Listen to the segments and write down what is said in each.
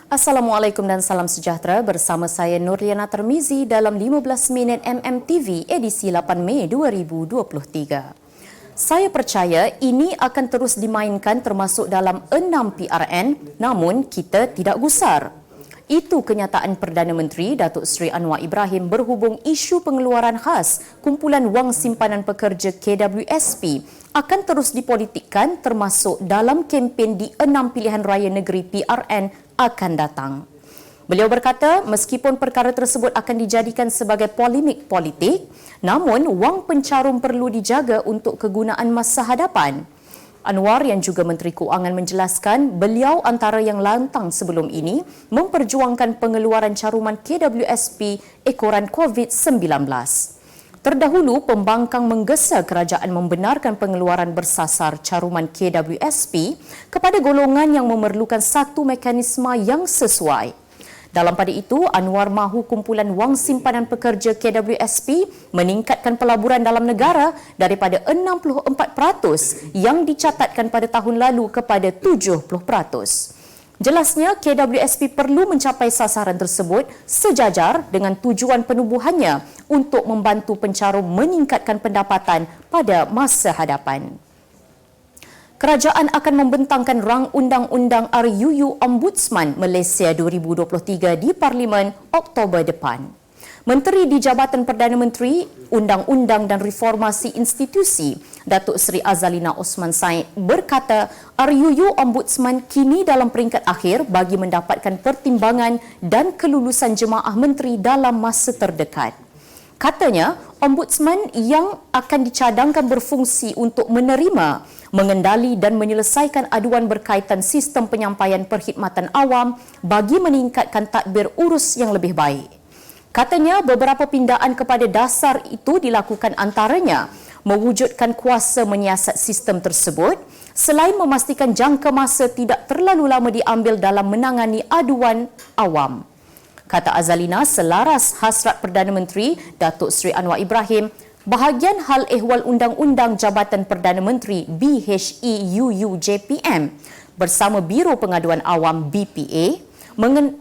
Assalamualaikum dan salam sejahtera, bersama saya Nurliana Termizi dalam 15 minit MMTV edisi 8 Mei 2023. Saya percaya ini akan terus dimainkan termasuk dalam 6 PRN, namun kita tidak gusar. Itu kenyataan Perdana Menteri Datuk Seri Anwar Ibrahim berhubung isu pengeluaran khas kumpulan wang simpanan pekerja KWSP akan terus dipolitikkan termasuk dalam kempen di 6 pilihan raya negeri PRN akan datang. Beliau berkata, meskipun perkara tersebut akan dijadikan sebagai polemik politik, namun wang pencarum perlu dijaga untuk kegunaan masa hadapan. Anwar yang juga Menteri Kewangan menjelaskan beliau antara yang lantang sebelum ini memperjuangkan pengeluaran caruman KWSP ekoran COVID-19. Terdahulu, pembangkang menggesa kerajaan membenarkan pengeluaran bersasar caruman KWSP kepada golongan yang memerlukan satu mekanisme yang sesuai. Dalam pada itu, Anwar mahu kumpulan wang simpanan pekerja KWSP meningkatkan pelaburan dalam negara daripada 64% yang dicatatkan pada tahun lalu kepada 70%. Jelasnya, KWSP perlu mencapai sasaran tersebut sejajar dengan tujuan penubuhannya untuk membantu pencarum meningkatkan pendapatan pada masa hadapan. Kerajaan akan membentangkan rang undang-undang RUU Ombudsman Malaysia 2023 di Parlimen Oktober depan. Menteri di Jabatan Perdana Menteri, Undang-Undang dan Reformasi Institusi, Datuk Seri Azalina Osman Said berkata RUU Ombudsman kini dalam peringkat akhir bagi mendapatkan pertimbangan dan kelulusan jemaah menteri dalam masa terdekat. Katanya, Ombudsman yang akan dicadangkan berfungsi untuk menerima, mengendali dan menyelesaikan aduan berkaitan sistem penyampaian perkhidmatan awam bagi meningkatkan tadbir urus yang lebih baik. Katanya beberapa pindaan kepada dasar itu dilakukan antaranya mewujudkan kuasa menyiasat sistem tersebut selain memastikan jangka masa tidak terlalu lama diambil dalam menangani aduan awam. Kata Azalina, selaras hasrat Perdana Menteri Datuk Seri Anwar Ibrahim, bahagian hal ehwal Undang-Undang Jabatan Perdana Menteri BHEUU JPM bersama Biro Pengaduan Awam BPA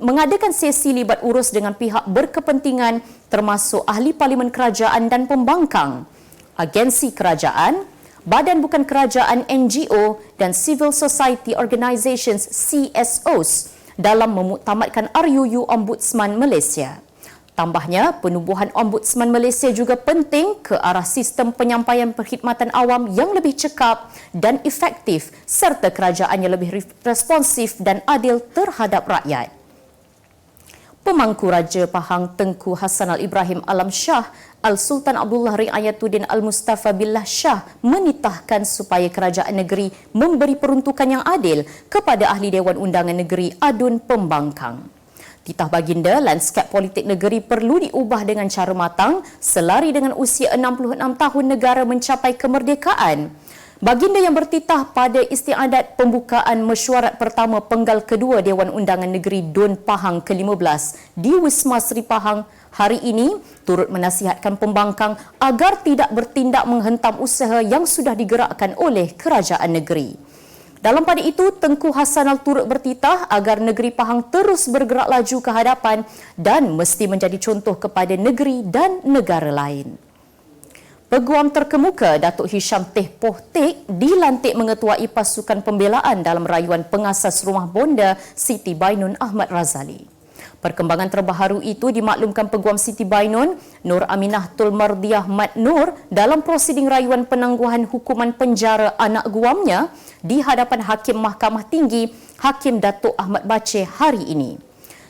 mengadakan sesi libat urus dengan pihak berkepentingan termasuk ahli parlimen kerajaan dan pembangkang, agensi kerajaan, badan bukan kerajaan NGO dan civil society organisations CSOs dalam memuktamadkan RUU Ombudsman Malaysia. Tambahnya, penubuhan Ombudsman Malaysia juga penting ke arah sistem penyampaian perkhidmatan awam yang lebih cekap dan efektif serta kerajaan yang lebih responsif dan adil terhadap rakyat. Pemangku Raja Pahang Tengku Hassanal Ibrahim Alam Shah Al-Sultan Abdullah Riayatuddin Al-Mustafa Billah Shah menitahkan supaya kerajaan negeri memberi peruntukan yang adil kepada Ahli Dewan Undangan Negeri Adun Pembangkang. Titah baginda, lanskap politik negeri perlu diubah dengan cara matang selari dengan usia 66 tahun negara mencapai kemerdekaan. Baginda yang bertitah pada istiadat pembukaan mesyuarat pertama penggal kedua Dewan Undangan Negeri Dun Pahang ke-15 di Wisma Seri Pahang hari ini turut menasihatkan pembangkang agar tidak bertindak menghentam usaha yang sudah digerakkan oleh kerajaan negeri. Dalam pada itu, Tengku Hassanal turut bertitah agar negeri Pahang terus bergerak laju ke hadapan dan mesti menjadi contoh kepada negeri dan negara lain. Peguam terkemuka Datuk Hisham Teh Poh Tek dilantik mengetuai pasukan pembelaan dalam rayuan pengasas rumah bonda Siti Bainun Ahmad Razali. Perkembangan terbaru itu dimaklumkan Peguam Siti Bainun, Nur Aminah Tul Mardiah Mat Nur dalam prosiding rayuan penangguhan hukuman penjara anak guamnya di hadapan Hakim Mahkamah Tinggi Hakim Datuk Ahmad Bache hari ini.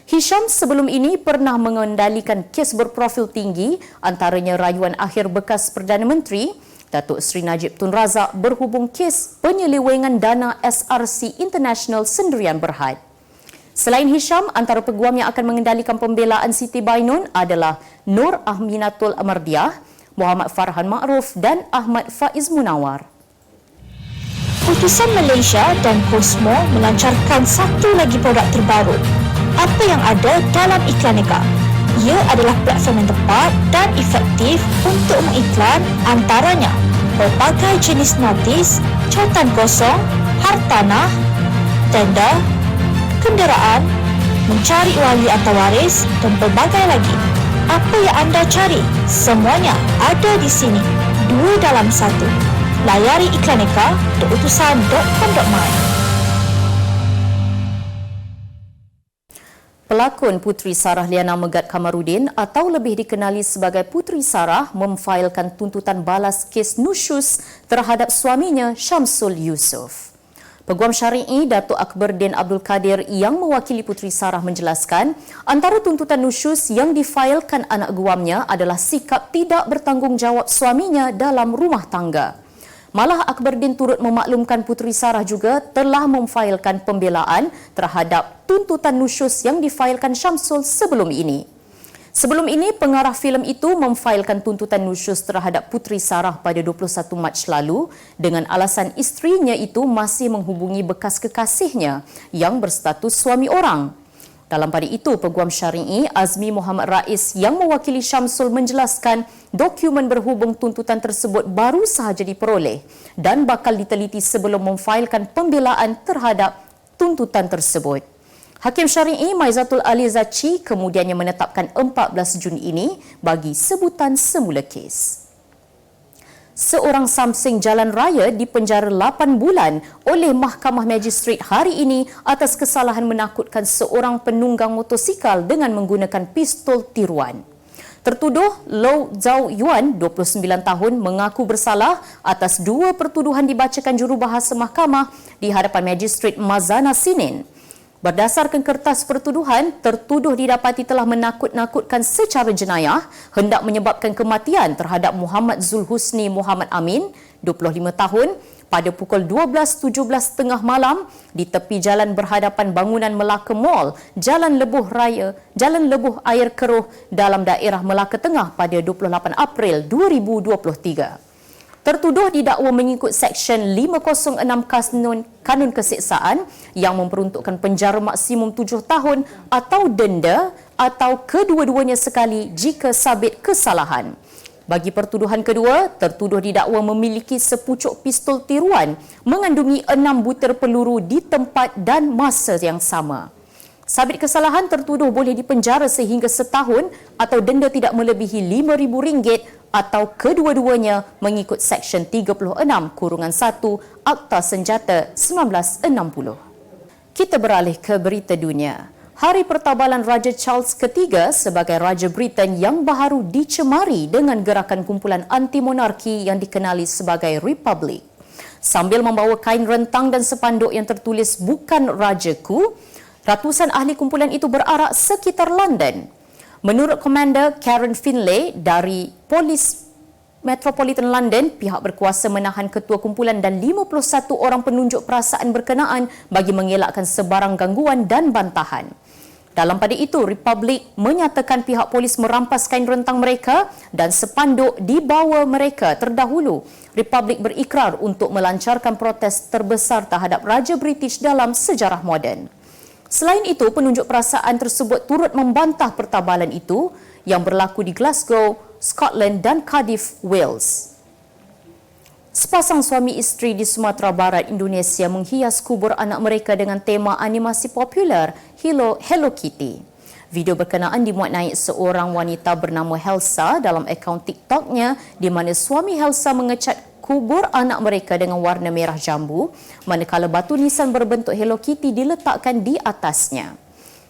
Hisham sebelum ini pernah mengendalikan kes berprofil tinggi antaranya rayuan akhir bekas Perdana Menteri Datuk Seri Najib Tun Razak berhubung kes penyelewengan dana SRC International Sendirian Berhad. Selain Hisham, antara peguam yang akan mengendalikan pembelaan Siti Bainun adalah Nur Aminatul Amardiah, Muhammad Farhan Ma'ruf dan Ahmad Faiz Munawar. Utusan Malaysia dan Cosmo melancarkan satu lagi produk terbaru. Apa yang ada dalam Iklaneka? Ia adalah platform yang tepat dan efektif untuk mengiklan antaranya pelbagai jenis notis, cautan kosong, hartanah, tender, kenderaan, mencari wali atau waris dan pelbagai lagi. Apa yang anda cari? Semuanya ada di sini. 2 dalam 1. Layari iklaneka .utusan.com.my. Pelakon Puteri Sarah Liana Megat Kamarudin atau lebih dikenali sebagai Puteri Sarah memfailkan tuntutan balas kes nusyus terhadap suaminya Syamsul Yusof. Peguam Syari'i Datuk Akberdin Abdul Kadir yang mewakili Puteri Sarah menjelaskan antara tuntutan nusyus yang difailkan anak guamnya adalah sikap tidak bertanggungjawab suaminya dalam rumah tangga. Malah Akberdin turut memaklumkan Puteri Sarah juga telah memfailkan pembelaan terhadap tuntutan nusyus yang difailkan Syamsul sebelum ini. Sebelum ini, pengarah filem itu memfailkan tuntutan nusyus terhadap Puteri Sarah pada 21 Mac lalu dengan alasan isterinya itu masih menghubungi bekas kekasihnya yang berstatus suami orang. Dalam pada itu, Peguam Syari'i Azmi Muhammad Rais yang mewakili Syamsul menjelaskan dokumen berhubung tuntutan tersebut baru sahaja diperoleh dan bakal diteliti sebelum memfailkan pembelaan terhadap tuntutan tersebut. Hakim Syari'i Maizatul Ali Zaci kemudiannya menetapkan 14 Jun ini bagi sebutan semula kes. Seorang samsing jalan raya dipenjara 8 bulan oleh Mahkamah Magistrate hari ini atas kesalahan menakutkan seorang penunggang motosikal dengan menggunakan pistol tiruan. Tertuduh Low Zhao Yuan, 29 tahun, mengaku bersalah atas 2 pertuduhan dibacakan jurubahasa mahkamah di hadapan Magistrate Mazana Senin. Berdasarkan kertas pertuduhan, tertuduh didapati telah menakut-nakutkan secara jenayah hendak menyebabkan kematian terhadap Muhammad Zulhusni Muhammad Amin, 25 tahun, pada pukul 12.17 tengah malam di tepi jalan berhadapan bangunan Melaka Mall, Jalan Lebuh Air Keruh dalam daerah Melaka Tengah pada 28 April 2023. Tertuduh didakwa mengikut Seksyen 506 Kanun Keseksaan yang memperuntukkan penjara maksimum 7 tahun atau denda atau kedua-duanya sekali jika sabit kesalahan. Bagi pertuduhan kedua, tertuduh didakwa memiliki sepucuk pistol tiruan mengandungi 6 butir peluru di tempat dan masa yang sama. Sabit kesalahan, tertuduh boleh dipenjara sehingga setahun atau denda tidak melebihi RM5,000 atau kedua-duanya mengikut Seksyen 36(1) Akta Senjata 1960. Kita beralih ke berita dunia. Hari pertabalan Raja Charles III sebagai Raja Britain yang baharu dicemari dengan gerakan kumpulan anti-monarki yang dikenali sebagai Republic. Sambil membawa kain rentang dan sepanduk yang tertulis "Bukan Rajaku", ratusan ahli kumpulan itu berarak sekitar London. Menurut Komander Karen Finlay dari Polis Metropolitan London, pihak berkuasa menahan ketua kumpulan dan 51 orang penunjuk perasaan berkenaan bagi mengelakkan sebarang gangguan dan bantahan. Dalam pada itu, Republic menyatakan pihak polis merampas kain rentang mereka dan sepanduk di bawah mereka terdahulu. Republic berikrar untuk melancarkan protes terbesar terhadap Raja British dalam sejarah moden. Selain itu, penunjuk perasaan tersebut turut membantah pertabalan itu yang berlaku di Glasgow, Scotland dan Cardiff, Wales. Sepasang suami isteri di Sumatera Barat, Indonesia menghias kubur anak mereka dengan tema animasi popular Hello Kitty. Video berkenaan dimuat naik seorang wanita bernama Helsa dalam akaun TikToknya di mana suami Helsa mengecat kubur anak mereka dengan warna merah jambu, manakala batu nisan berbentuk Hello Kitty diletakkan di atasnya.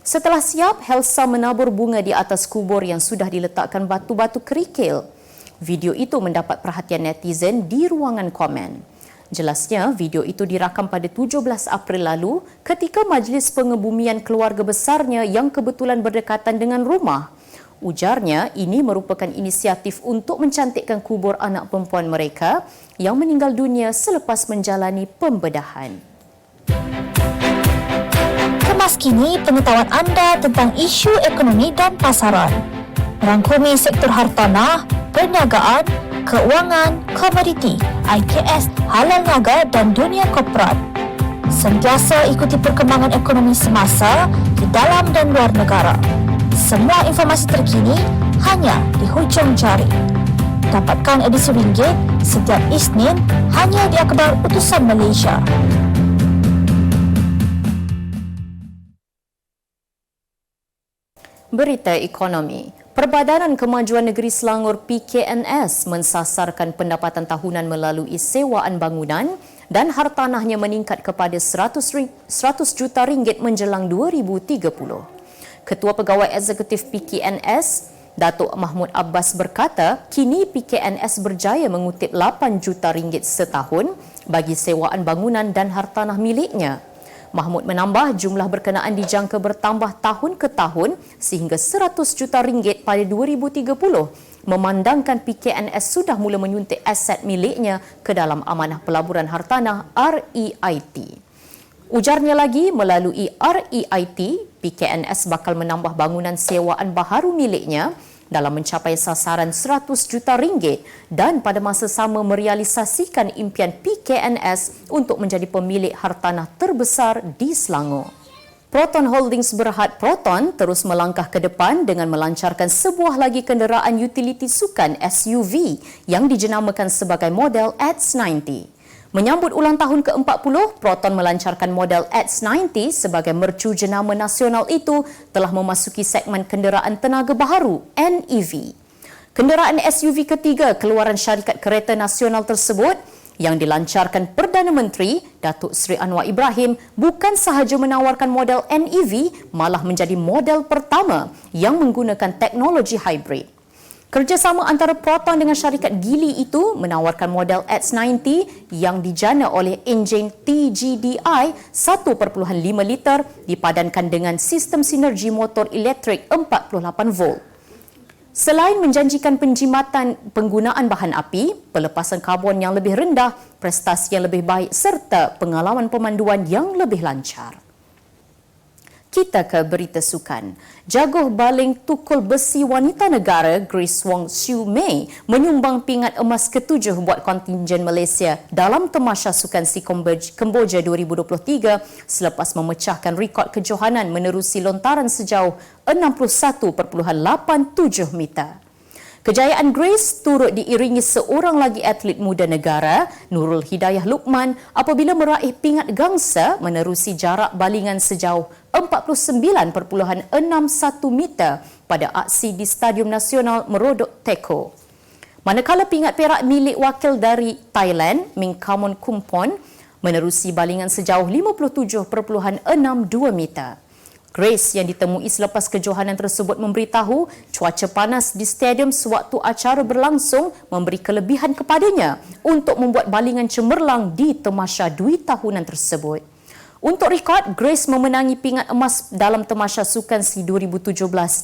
Setelah siap, Helsa menabur bunga di atas kubur yang sudah diletakkan batu-batu kerikil. Video itu mendapat perhatian netizen di ruangan komen. Jelasnya, video itu dirakam pada 17 April lalu ketika majlis pengebumian keluarga besarnya yang kebetulan berdekatan dengan rumah. Ujarnya, ini merupakan inisiatif untuk mencantikkan kubur anak perempuan mereka yang meninggal dunia selepas menjalani pembedahan. Kemas kini pengetahuan anda tentang isu ekonomi dan pasaran. Merangkumi sektor hartanah, perniagaan, keuangan, komoditi, IKS, halal niaga dan dunia korporat. Sentiasa ikuti perkembangan ekonomi semasa di dalam dan luar negara. Semua informasi terkini hanya di hujung jari. Dapatkan edisi ringgit setiap Isnin hanya di akhbar Utusan Malaysia. Berita ekonomi. Perbadanan Kemajuan Negeri Selangor PKNS mensasarkan pendapatan tahunan melalui sewaan bangunan dan hartanahnya meningkat kepada 100 juta ringgit menjelang 2030. Ketua Pegawai Eksekutif PKNS, Datuk Mahmud Abbas berkata, kini PKNS berjaya mengutip 8 juta ringgit setahun bagi sewaan bangunan dan hartanah miliknya. Mahmud menambah jumlah berkenaan dijangka bertambah tahun ke tahun sehingga 100 juta ringgit pada 2030, memandangkan PKNS sudah mula menyuntik aset miliknya ke dalam amanah pelaburan hartanah REIT. Ujarnya lagi, melalui REIT, PKNS bakal menambah bangunan sewaan baharu miliknya dalam mencapai sasaran 100 juta ringgit dan pada masa sama merealisasikan impian PKNS untuk menjadi pemilik hartanah terbesar di Selangor. Proton Holdings berhad Proton terus melangkah ke depan dengan melancarkan sebuah lagi kenderaan utility sukan SUV yang dijenamakan sebagai model X90. Menyambut ulang tahun ke-40, Proton melancarkan model X90 sebagai mercu jenama nasional itu telah memasuki segmen kenderaan tenaga baharu NEV. Kenderaan SUV ketiga keluaran syarikat kereta nasional tersebut yang dilancarkan Perdana Menteri Datuk Seri Anwar Ibrahim bukan sahaja menawarkan model NEV, malah menjadi model pertama yang menggunakan teknologi hybrid. Kerjasama antara Proton dengan syarikat Geely itu menawarkan model X90 yang dijana oleh enjin TGDI 1.5 liter dipadankan dengan sistem sinergi motor elektrik 48 volt. Selain menjanjikan penjimatan penggunaan bahan api, pelepasan karbon yang lebih rendah, prestasi yang lebih baik serta pengalaman pemanduan yang lebih lancar. Kita ke berita sukan. Jaguh baling tukul besi wanita negara Grace Wong Siew Mei menyumbang pingat emas ke-7 buat kontingen Malaysia dalam Tamasya Sukan SEA Kemboja 2023 selepas memecahkan rekod kejohanan menerusi lontaran sejauh 61.87 meter. Kejayaan Grace turut diiringi seorang lagi atlet muda negara, Nurul Hidayah Luqman, apabila meraih pingat gangsa menerusi jarak balingan sejauh 49.61 meter pada aksi di Stadium Nasional Merodok Teko. Manakala pingat perak milik wakil dari Thailand, Mingkamon Kumpon, menerusi balingan sejauh 57.62 meter. Grace yang ditemui selepas kejohanan tersebut memberitahu cuaca panas di stadium sewaktu acara berlangsung memberi kelebihan kepadanya untuk membuat balingan cemerlang di Tamasya 2 tahunan tersebut. Untuk rekod, Grace memenangi pingat emas dalam Tamasya Sukan SEA 2017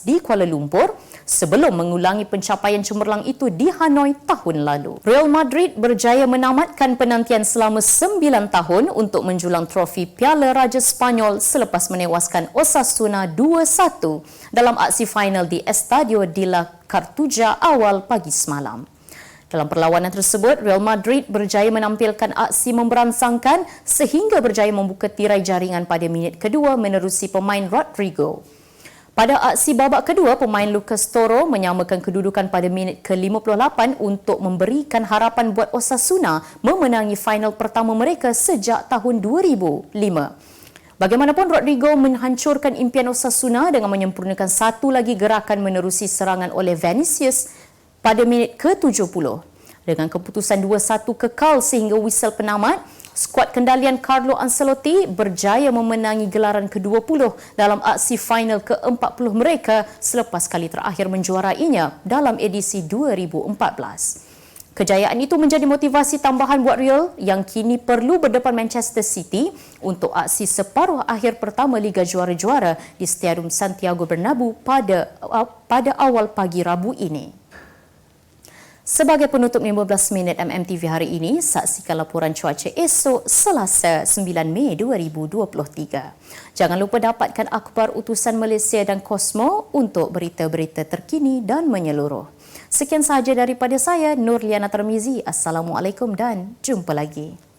di Kuala Lumpur sebelum mengulangi pencapaian cemerlang itu di Hanoi tahun lalu. Real Madrid berjaya menamatkan penantian selama 9 tahun untuk menjulang trofi Piala Raja Spanyol selepas menewaskan Osasuna 2-1 dalam aksi final di Estadio de la Cartuja awal pagi semalam. Dalam perlawanan tersebut, Real Madrid berjaya menampilkan aksi memberangsangkan sehingga berjaya membuka tirai jaringan pada minit kedua menerusi pemain Rodrigo. Pada aksi babak kedua, pemain Lucas Toro menyamakan kedudukan pada minit ke-58 untuk memberikan harapan buat Osasuna memenangi final pertama mereka sejak tahun 2005. Bagaimanapun, Rodrigo menghancurkan impian Osasuna dengan menyempurnakan satu lagi gerakan menerusi serangan oleh Vinicius pada minit ke-70. Dengan keputusan 2-1 kekal sehingga whistle penamat, skuad kendalian Carlo Ancelotti berjaya memenangi gelaran ke-20 dalam aksi final ke-40 mereka selepas kali terakhir menjuarainya dalam edisi 2014. Kejayaan itu menjadi motivasi tambahan buat Real yang kini perlu berdepan Manchester City untuk aksi separuh akhir pertama Liga Juara-Juara di Stadium Santiago Bernabeu pada awal pagi Rabu ini. Sebagai penutup 15 minit MMTV hari ini, saksikan laporan cuaca esok Selasa 9 Mei 2023. Jangan lupa dapatkan akhbar utusan Malaysia dan Kosmo untuk berita-berita terkini dan menyeluruh. Sekian sahaja daripada saya, Nurliana Tarmizi. Assalamualaikum dan jumpa lagi.